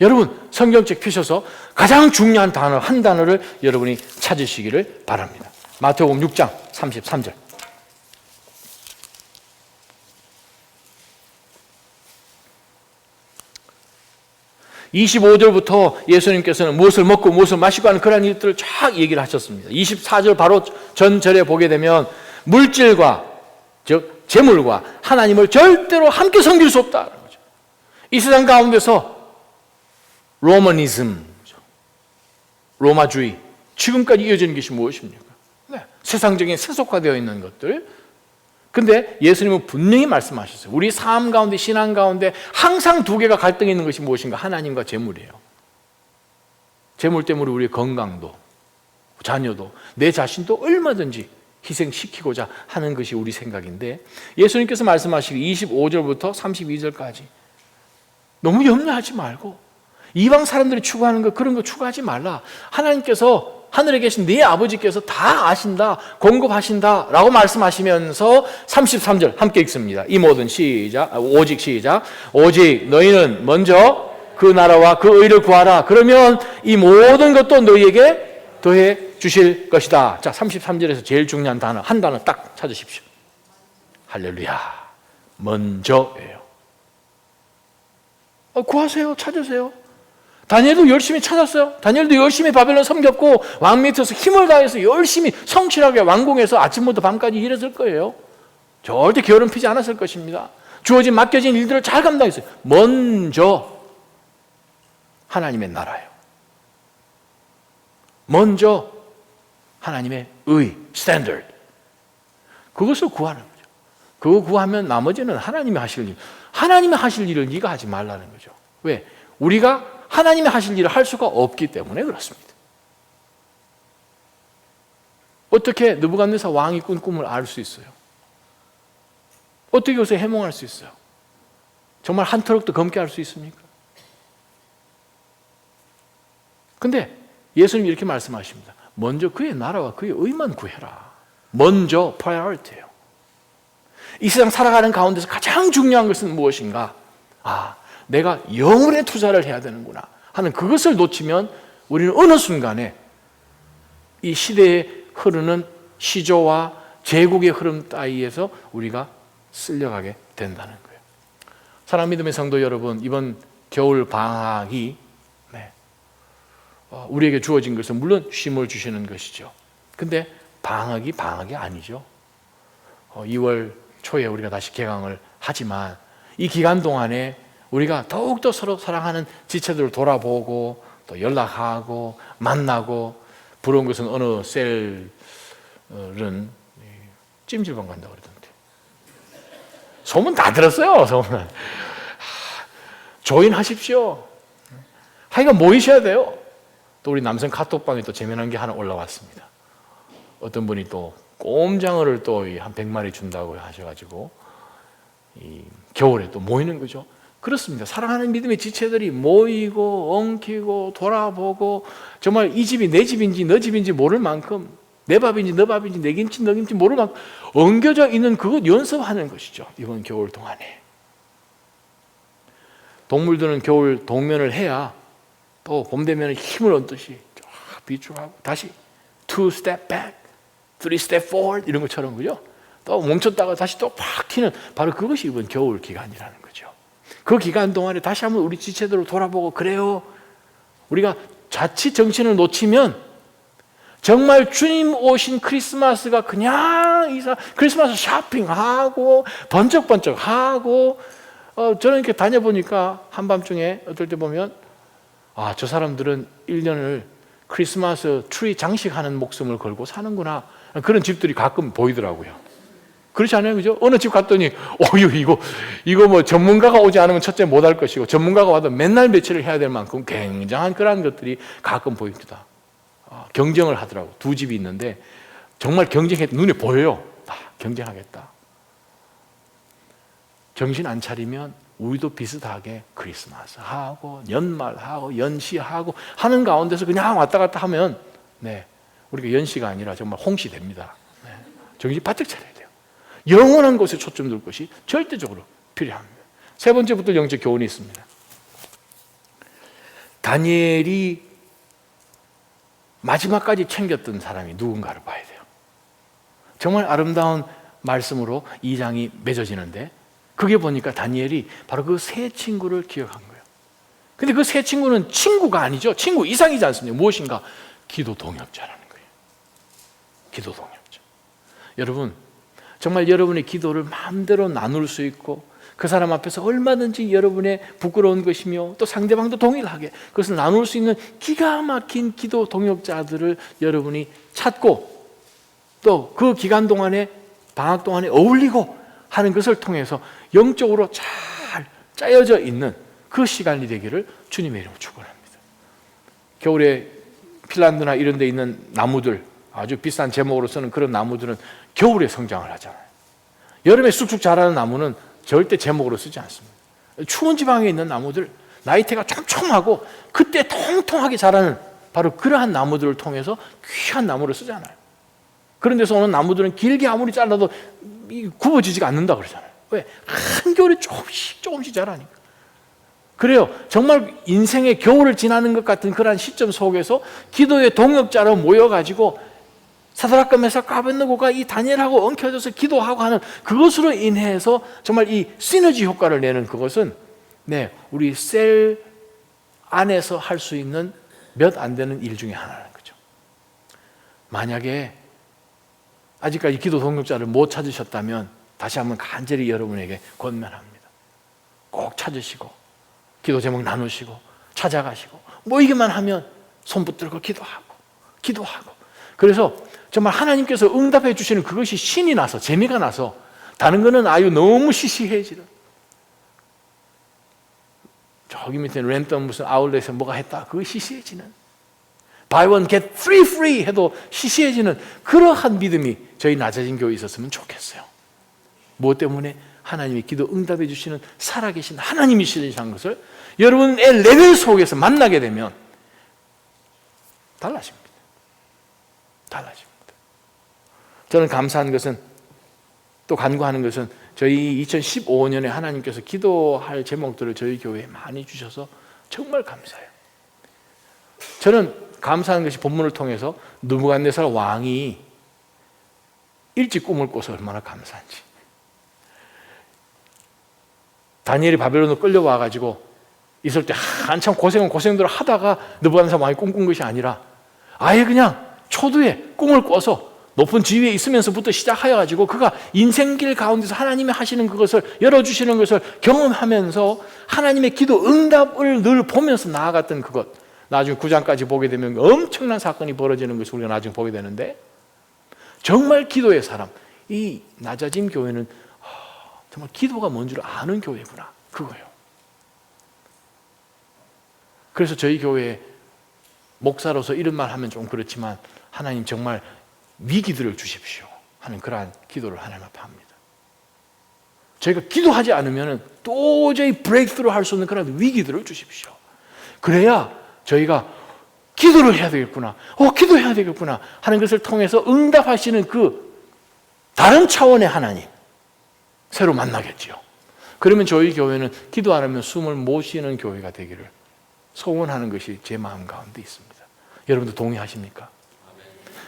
여러분 성경책 펴셔서 가장 중요한 단어 한 단어를 여러분이 찾으시기를 바랍니다. 마태복음 6장 33절. (25절부터) 예수님께서는 무엇을 먹고 무엇을 마시고 하는 그런 일들을 쫙 얘기를 하셨습니다. 24절 바로 전절에 보게 되면 물질과 즉 재물과 하나님을 절대로 함께 섬길 수 없다는 거죠. 이 세상 가운데서 로마니즘, 로마주의, 지금까지 이어지는 것이 무엇입니까? 네, 세상적인 세속화되어 있는 것들. 근데 예수님은 분명히 말씀하셨어요. 우리 삶 가운데, 신앙 가운데 항상 두 개가 갈등이 있는 것이 무엇인가? 하나님과 재물이에요. 재물 때문에 우리의 건강도, 자녀도, 내 자신도 얼마든지 희생시키고자 하는 것이 우리 생각인데, 예수님께서 말씀하시기 25절부터 32절까지 너무 염려하지 말고 이방 사람들이 추구하는 것, 그런 거 추구하지 말라. 하나님께서, 하늘에 계신 네 아버지께서 다 아신다, 공급하신다 라고 말씀하시면서 33절 함께 읽습니다. 이 모든 시작, 오직 시작. 오직 너희는 먼저 그 나라와 그 의를 구하라. 그러면 이 모든 것도 너희에게 더해 주실 것이다. 자, 33절에서 제일 중요한 단어 한 단어 딱 찾으십시오. 할렐루야. 먼저예요. 구하세요. 찾으세요. 다니엘도 열심히 찾았어요. 다니엘도 열심히 바벨론 섬겼고 왕 밑에서 힘을 다해서 열심히 성실하게 왕궁에서 아침부터 밤까지 일했을 거예요. 절대 게으름 피지 않았을 것입니다. 주어진 맡겨진 일들을 잘 감당했어요. 먼저 하나님의 나라예요. 먼저 하나님의 의, 스탠더드. 그것을 구하는 거죠. 그거 구하면 나머지는 하나님이 하실 일. 하나님이 하실 일을 네가 하지 말라는 거죠. 왜? 우리가 하나님이 하실 일을 할 수가 없기 때문에 그렇습니다. 어떻게 느부갓네살 왕이 꾼 꿈을 알 수 있어요? 어떻게 요새 해몽할 수 있어요? 정말 한 트럭도 검게 할 수 있습니까? 근데 예수님이 이렇게 말씀하십니다. 먼저 그의 나라와 그의 의만 구해라. 먼저 priority예요. 이 세상 살아가는 가운데서 가장 중요한 것은 무엇인가? 내가 영혼에 투자를 해야 되는구나 하는 그것을 놓치면 우리는 어느 순간에 이 시대에 흐르는 시조와 제국의 흐름 따위에서 우리가 쓸려가게 된다는 거예요. 사랑 믿음의 성도 여러분, 이번 겨울 방학이 우리에게 주어진 것은 물론 쉼을 주시는 것이죠. 근데 방학이 아니죠. 2월 초에 우리가 다시 개강을 하지만 이 기간 동안에 우리가 더욱더 서로 사랑하는 지체들을 돌아보고 또 연락하고 만나고, 부러운 것은 어느 셀은 찜질방 간다고 그러던데. 소문 다 들었어요. 소문. 조인하십시오. 하여간 모이셔야 돼요. 또 우리 남성 카톡방에 또 재미난 게 하나 올라왔습니다. 어떤 분이 또 꼼장어를 또 한 100마리 준다고 하셔가지고 이 겨울에 또 모이는 거죠. 그렇습니다. 사랑하는 믿음의 지체들이 모이고 엉키고 돌아보고, 정말 이 집이 내 집인지 너 집인지 모를 만큼, 내 밥인지 너 밥인지 내 김치 너 김치 모를 만큼 엉겨져 있는 그것 연습하는 것이죠. 이번 겨울 동안에. 동물들은 겨울 동면을 해야 또 봄 되면 힘을 얻듯이 쫙 비축하고 다시 2 step back, 3 step forward 이런 것처럼, 그죠? 또 멈췄다가 다시 또 팍 튀는, 바로 그것이 이번 겨울 기간이라는 거죠. 그 기간 동안에 다시 한번 우리 지체들을 돌아보고, 그래요, 우리가 자칫 정신을 놓치면 정말 주님 오신 크리스마스가 그냥 크리스마스 쇼핑하고 번쩍번쩍하고, 저는 이렇게 다녀보니까 한밤중에 어떨 때 보면 저 사람들은 1년을 크리스마스 트리 장식하는 목숨을 걸고 사는구나, 그런 집들이 가끔 보이더라고요. 그렇지 않아요? 그죠? 어느 집 갔더니 이거 뭐 전문가가 오지 않으면 첫째 못할 것이고, 전문가가 와도 맨날 며칠을 해야 될 만큼 굉장한 그런 것들이 가끔 보입니다. 경쟁을 하더라고. 두 집이 있는데 정말 눈에 보여요. 경쟁하겠다. 정신 안 차리면 우리도 비슷하게 크리스마스 하고 연말하고 연시하고 하는 가운데서 그냥 왔다 갔다 하면 우리가 연시가 아니라 정말 홍시 됩니다. 네. 정신 바짝 차려야 돼요. 영원한 곳에 초점 둘 것이 절대적으로 필요합니다. 세 번째부터 영적 교훈이 있습니다. 다니엘이 마지막까지 챙겼던 사람이 누군가를 봐야 돼요. 정말 아름다운 말씀으로 2장이 맺어지는데 그게 보니까 다니엘이 바로 그 세 친구를 기억한 거예요. 근데 그 세 친구는 친구가 아니죠. 친구 이상이지 않습니까? 무엇인가? 기도 동역자라는 거예요. 기도 동역자. 여러분, 정말 여러분의 기도를 마음대로 나눌 수 있고 그 사람 앞에서 얼마든지 여러분의 부끄러운 것이며 또 상대방도 동일하게 그것을 나눌 수 있는 기가 막힌 기도 동역자들을 여러분이 찾고 또 그 기간 동안에 방학 동안에 어울리고 하는 것을 통해서 영적으로 잘 짜여져 있는 그 시간이 되기를 주님의 이름으로 축원합니다. 겨울에 핀란드나 이런 데 있는 나무들, 아주 비싼 제목으로 쓰는 그런 나무들은 겨울에 성장을 하잖아요. 여름에 쑥쑥 자라는 나무는 절대 제목으로 쓰지 않습니다. 추운 지방에 있는 나무들, 나이테가 촘촘하고 그때 통통하게 자라는 바로 그러한 나무들을 통해서 귀한 나무를 쓰잖아요. 그런 데서 오는 나무들은 길게 아무리 잘라도 굽어지지가 않는다 그러잖아요. 왜? 한겨울에 조금씩 자라니까. 그래요. 정말 인생의 겨울을 지나는 것 같은 그러한 시점 속에서 기도의 동역자로 모여가지고 사드락과 메삭과 아벳느고가 이 다니엘하고 엉켜져서 기도하고 하는 그것으로 인해서 정말 이 시너지 효과를 내는 그것은 우리 셀 안에서 할 수 있는 몇 안 되는 일 중에 하나라는 거죠. 만약에 아직까지 기도 동역자를 못 찾으셨다면 다시 한번 간절히 여러분에게 권면합니다. 꼭 찾으시고 기도 제목 나누시고 찾아가시고 모이기만 하면 손 붙들고 기도하고 그래서 정말 하나님께서 응답해 주시는 그것이 신이 나서 재미가 나서 다른 거는 아유 너무 시시해지는 저기 밑에 랜덤 무슨 아울렛에서 뭐가 했다 그거 시시해지는 Buy one get three free 해도 시시해지는 그러한 믿음이 저희 낮아진 교회에 있었으면 좋겠어요. 무엇 때문에? 하나님이 기도 응답해 주시는 살아계신 하나님이시라는 것을 여러분의 레벨 속에서 만나게 되면 달라집니다. 저는 감사한 것은 또 간구하는 것은 저희 2015년에 하나님께서 기도할 제목들을 저희 교회에 많이 주셔서 정말 감사해요. 저는 감사한 것이 본문을 통해서 느부갓네살 왕이 일찍 꿈을 꿔서 얼마나 감사한지. 다니엘이 바벨론으로 끌려와가지고 있을 때 한참 고생들을 하다가 느부갓네살 왕이 꿈꾼 것이 아니라 아예 그냥 초두에 꿈을 꿔서 높은 지위에 있으면서부터 시작하여가지고 그가 인생길 가운데서 하나님이 하시는 그것을 열어주시는 것을 경험하면서 하나님의 기도 응답을 늘 보면서 나아갔던 그것. 나중에 9장까지 보게 되면 엄청난 사건이 벌어지는 것을 우리가 나중에 보게 되는데 정말 기도의 사람, 이 낮아짐 교회는 정말 기도가 뭔 줄 아는 교회구나 그거예요. 그래서 저희 교회 목사로서 이런 말 하면 좀 그렇지만 하나님 정말 위기들을 주십시오 하는 그러한 기도를 하나님 앞에 합니다. 저희가 기도하지 않으면 도저히 브레이크스루 할 수 없는 그런 위기들을 주십시오. 그래야 저희가 기도를 해야 되겠구나, 기도해야 되겠구나 하는 것을 통해서 응답하시는 그 다른 차원의 하나님 새로 만나겠지요. 그러면 저희 교회는 기도 안 하면 숨을 못 쉬는 교회가 되기를 소원하는 것이 제 마음 가운데 있습니다. 여러분도 동의하십니까?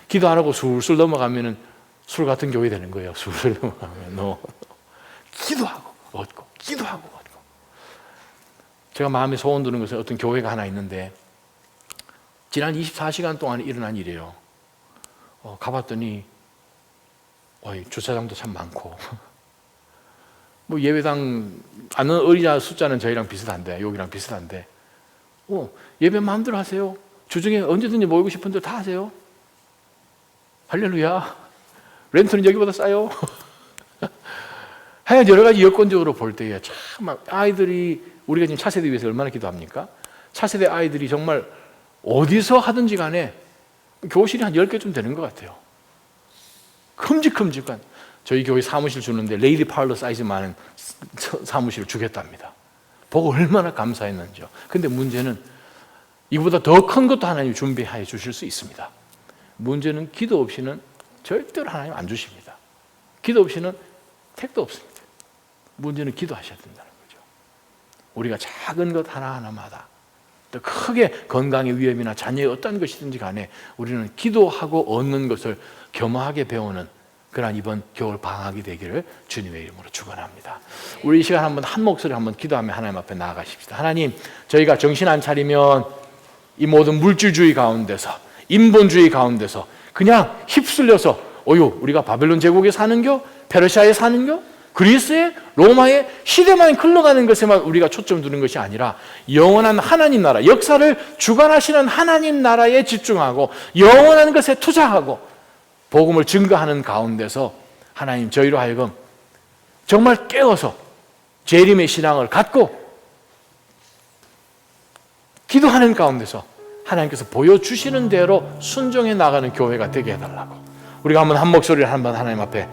기도 안 하고 술술 넘어가면 술 같은 교회 되는 거예요. 술술 넘어가면 기도하고 얻고 기도하고 얻고. 제가 마음에 소원 드는 것은 어떤 교회가 하나 있는데 지난 24시간 동안 일어난 일이에요. 가봤더니 주차장도 참 많고 뭐 예배당 아는 어린이 숫자는 저희랑 비슷한데 여기랑 비슷한데 예배 마음대로 하세요. 주중에 언제든지 모이고 싶은 대로 다 하세요. 할렐루야. 렌트는 여기보다 싸요. 하여간 여러 가지 여건적으로 볼 때에 참 아이들이 우리가 지금 차세대 위해서 얼마나 기도합니까? 차세대 아이들이 정말 어디서 하든지 간에 교실이 한 10개쯤 되는 것 같아요. 큼직큼직한 저희 교회 사무실 주는데 레이디 파일러 사이즈 많은 사무실을 주겠답니다. 보고 얼마나 감사했는지요. 근데 문제는 이보다 더 큰 것도 하나님 준비하여 주실 수 있습니다. 문제는 기도 없이는 절대로 하나님 안 주십니다. 기도 없이는 택도 없습니다. 문제는 기도하셔야 된다는 거죠. 우리가 작은 것 하나하나마다 또 크게 건강의 위험이나 자녀의 어떤 것이든지 간에 우리는 기도하고 얻는 것을 겸허하게 배우는 그러한 이번 겨울 방학이 되기를 주님의 이름으로 축원합니다. 우리 이 시간 한번 한 목소리 한번 기도하며 하나님 앞에 나아가십시다. 하나님, 저희가 정신 안 차리면 이 모든 물질주의 가운데서, 인본주의 가운데서 그냥 휩쓸려서 우리가 바벨론 제국에 사는겨? 페르시아에 사는겨? 그리스에? 로마에? 시대만 흘러가는 것에만 우리가 초점 두는 것이 아니라 영원한 하나님 나라, 역사를 주관하시는 하나님 나라에 집중하고 영원한 것에 투자하고 복음을 증거하는 가운데서 하나님 저희로 하여금 정말 깨어서 재림의 신앙을 갖고 기도하는 가운데서 하나님께서 보여주시는 대로 순종해 나가는 교회가 되게 해달라고 우리가 한번 한 목소리를 한번 하나님 앞에